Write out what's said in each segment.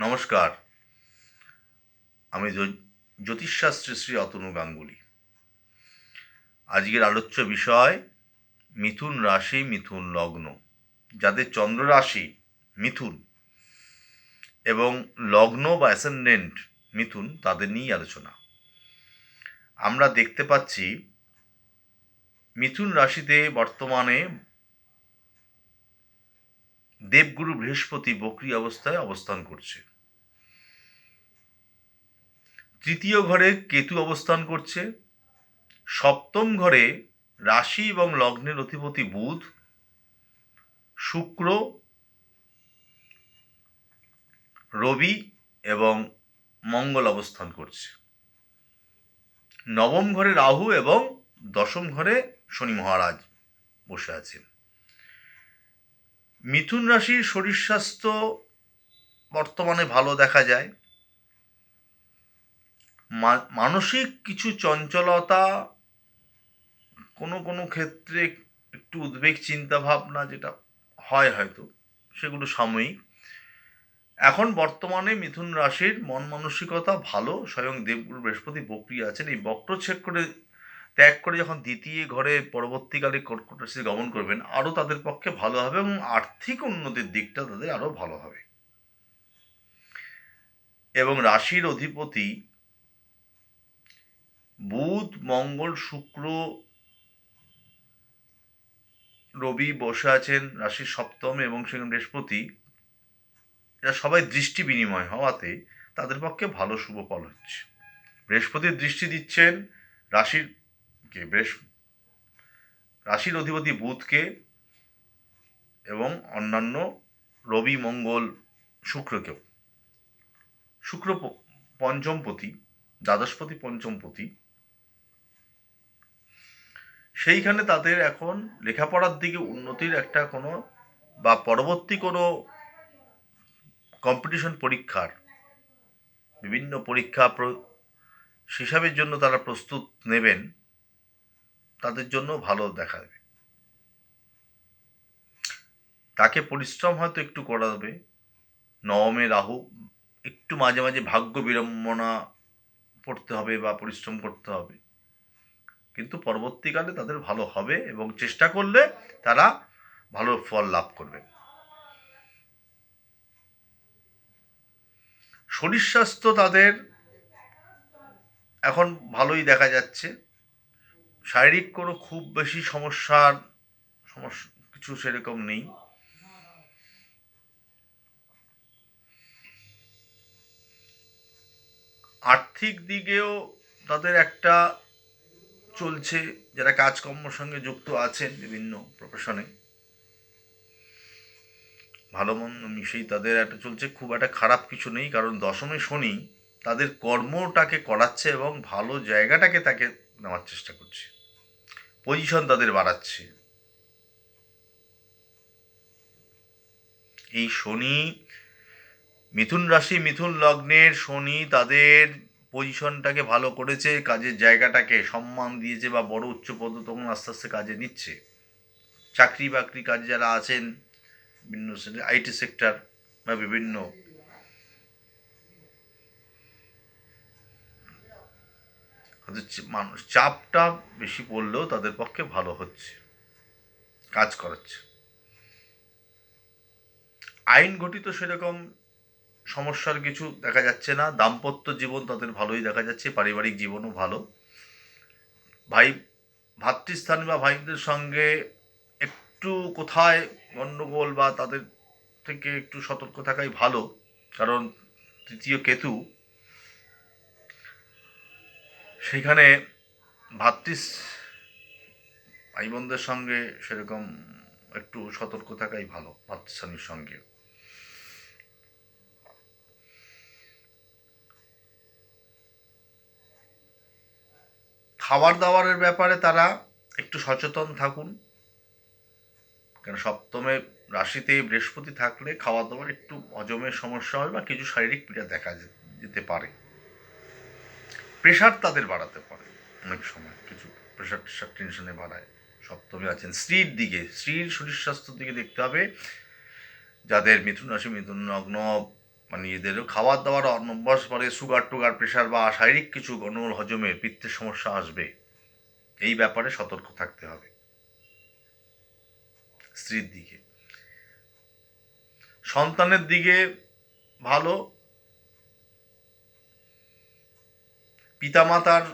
নমস্কার, আমি জ্যোতিষশাস্ত্রী শ্রী অতনু গাঙ্গুলি। আজকের আলোচ্য বিষয় মিথুন রাশি, মিথুন লগ্ন। যাদের চন্দ্র রাশি মিথুন এবং লগ্ন বা অ্যাসেন্ডেন্ট মিথুন, তাদের নিয়েই আলোচনা। আমরা দেখতে পাচ্ছি মিথুন রাশিতে বর্তমানে দেবগুরু বৃহস্পতি বক্রী অবস্থায় অবস্থান করছে। তৃতীয় ঘরে কেতু অবস্থান করছে। সপ্তম ঘরে রাশি এবং লগ্নের অধিপতি বুধ, শুক্র, রবি এবং মঙ্গল অবস্থান করছে। নবম ঘরে রাহু এবং দশম ঘরে শনি মহারাজ বসে আছেন। মিথুন রাশির শরীর স্বাস্থ্য বর্তমানে ভালো দেখা যায়। মানসিক কিছু চঞ্চলতা, কোনো কোনো ক্ষেত্রে একটু উদ্বেগ, চিন্তা ভাবনা যেটা হয় হয়তো, সেগুলো সাময়িক। এখন বর্তমানে মিথুন রাশির মন মানসিকতা ভালো। স্বয়ং দেবগুরু বৃহস্পতি বক্রী আছেন। এই বক্র ত্যাগ করে যখন দ্বিতীয় ঘরে পরবর্তীকালে কর্কট রাশিতে গমন করবেন, আরও তাদের পক্ষে ভালো হবে এবং আর্থিক উন্নতির দিকটা তাদের আরও ভালো হবে। এবং রাশির অধিপতি বুধ, মঙ্গল, শুক্র, রবি বসে আছেন রাশির সপ্তমে এবং সেখানে বৃহস্পতি, এরা সবাই দৃষ্টি বিনিময় হওয়াতে তাদের পক্ষে ভালো শুভ ফল হচ্ছে। বৃহস্পতির দৃষ্টি দিচ্ছেন রাশির অধিপতি বুধকে এবং অন্যান্য রবি, মঙ্গল, শুক্রকেও। শুক্র পঞ্চমপতি, দ্বাদশপতি পঞ্চমপতি। সেইখানে তাদের এখন লেখাপড়ার দিকে উন্নতির একটা কোনো বা পরবর্তী কোনো কম্পিটিশন পরীক্ষার বিভিন্ন পরীক্ষা হিসাবের জন্য তারা প্রস্তুত নেবেন, তাদের জন্য ভালো দেখা দেবে। তাকে পরিশ্রম হয়তো একটু করাবে। নবমে রাহু, একটু মাঝে মাঝে ভাগ্য বিড়ম্বনা পড়তে হবে বা পরিশ্রম করতে হবে, কিন্তু পরবর্তীকালে তাদের ভালো হবে এবং চেষ্টা করলে তারা ভালো ফল লাভ করবে। শরীর স্বাস্থ্য তাদের এখন ভালোই দেখা যাচ্ছে। শারীরিক কোনো খুব বেশি সমস্যা কিছু সেরকম নেই। আর্থিক দিকেও তাদের একটা চলছে, যারা কাজকর্মের সঙ্গে যুক্ত আছেন বিভিন্ন প্রফেশনে, ভালো মন্দ মিশেই তাদের একটা চলছে। খুব একটা খারাপ কিছু নেই, কারণ দশমে শনি তাদের কর্মটাকে করাচ্ছে এবং ভালো জায়গাটাকে তাকে নেওয়ার চেষ্টা করছে, পজিশন তাদের বাড়াচ্ছে। এই শনি মিথুন রাশি, মিথুন লগ্নের শনি তাদের পজিশনটাকে ভালো করেছে, কাজের জায়গাটাকে সম্মান দিয়েছে বা বড় উচ্চপদ তখন আস্তে আস্তে কাজে নিচ্ছে। চাকরি বাকরি কাজে যারা আছেন, বিভিন্ন আইটি সেক্টর বা বিভিন্ন মানুষ চাপটা বেশি পড়লেও তাদের পক্ষে ভালো হচ্ছে, কাজ করাচ্ছে। আইন ঘটিত সেরকম সমস্যার কিছু দেখা যাচ্ছে না। দাম্পত্য জীবন তাদের ভালোই দেখা যাচ্ছে, পারিবারিক জীবনও ভালো। ভাতৃস্থান বা ভাইদের সঙ্গে একটু কোথায় গণ্ডগোল বা তাদের থেকে একটু সতর্ক থাকাই ভালো, কারণ তৃতীয় কেতু সেখানে ভাই বোনদের সঙ্গে সেরকম একটু সতর্ক থাকাই ভালো। ভাতৃস্বামীর সঙ্গে খাবার দাবারের ব্যাপারে তারা একটু সচেতন থাকুন, কেন সপ্তমে রাশিতে বৃহস্পতি থাকলে খাওয়া দাওয়ার একটু হজমের সমস্যা হয় বা কিছু শারীরিক পীড়া দেখা যেতে পারে। প্রেশার তাদের বাড়াতে পারে, অনেক সময় কিছু প্রেশার টেনশনে বাড়ায়। সপ্তমে আছেন স্ত্রীর শরীর স্বাস্থ্যের দিকে দেখতে হবে। যাদের মিথুন রাশি, মিথুন লগ্ন, মানে এদেরও খাবার দাবার অভ্যাস পরে সুগার টুগার প্রেশার বা শারীরিক কিছু গণ্ডগোল হজমের পিত্তের সমস্যা আসবে, এই ব্যাপারে সতর্ক থাকতে হবে। স্ত্রীর দিকে, সন্তানের দিকে ভালো, পিতামাতার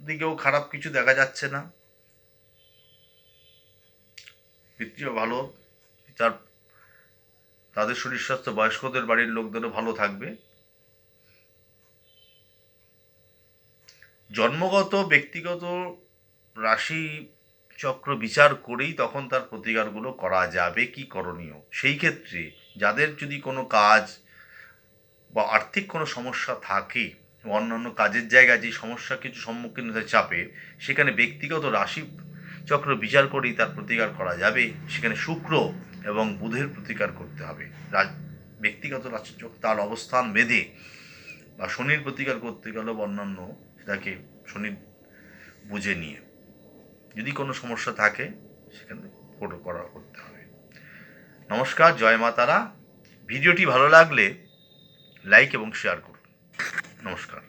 দিকেও খারাপ কিছু দেখা যাচ্ছে না, পিতৃও ভালো, তাদের শরীর স্বাস্থ্য, বয়স্কদের বাড়ির লোকদেরও ভালো থাকবে। জন্মগত ব্যক্তিগত রাশি চক্র বিচার করেই তখন তার প্রতিকারগুলো করা যাবে কি করণীয়। সেই ক্ষেত্রে যাদের যদি কোনো কাজ বা আর্থিক কোনো সমস্যা থাকে, অন্যান্য কাজের জায়গায় যে সমস্যা কিছু সম্মুখীন হতে চাপে, সেখানে ব্যক্তিগত রাশি চক্র বিচার করেই তার প্রতিকার করা যাবে। সেখানে শুক্র এবং বুধের প্রতিকার করতে হবে। ব্যক্তিগত রাশিচক্র তার অবস্থান বেঁধে বা শনির প্রতিকার করতে গেলে অন্যান্য সেটাকে শনি বুঝে নিয়ে যদি কোনো সমস্যা থাকে সেখানে করতে হবে। নমস্কার, জয় মা তারা। ভিডিওটি ভালো লাগলে লাইক এবং শেয়ার করুন। নমস্কার।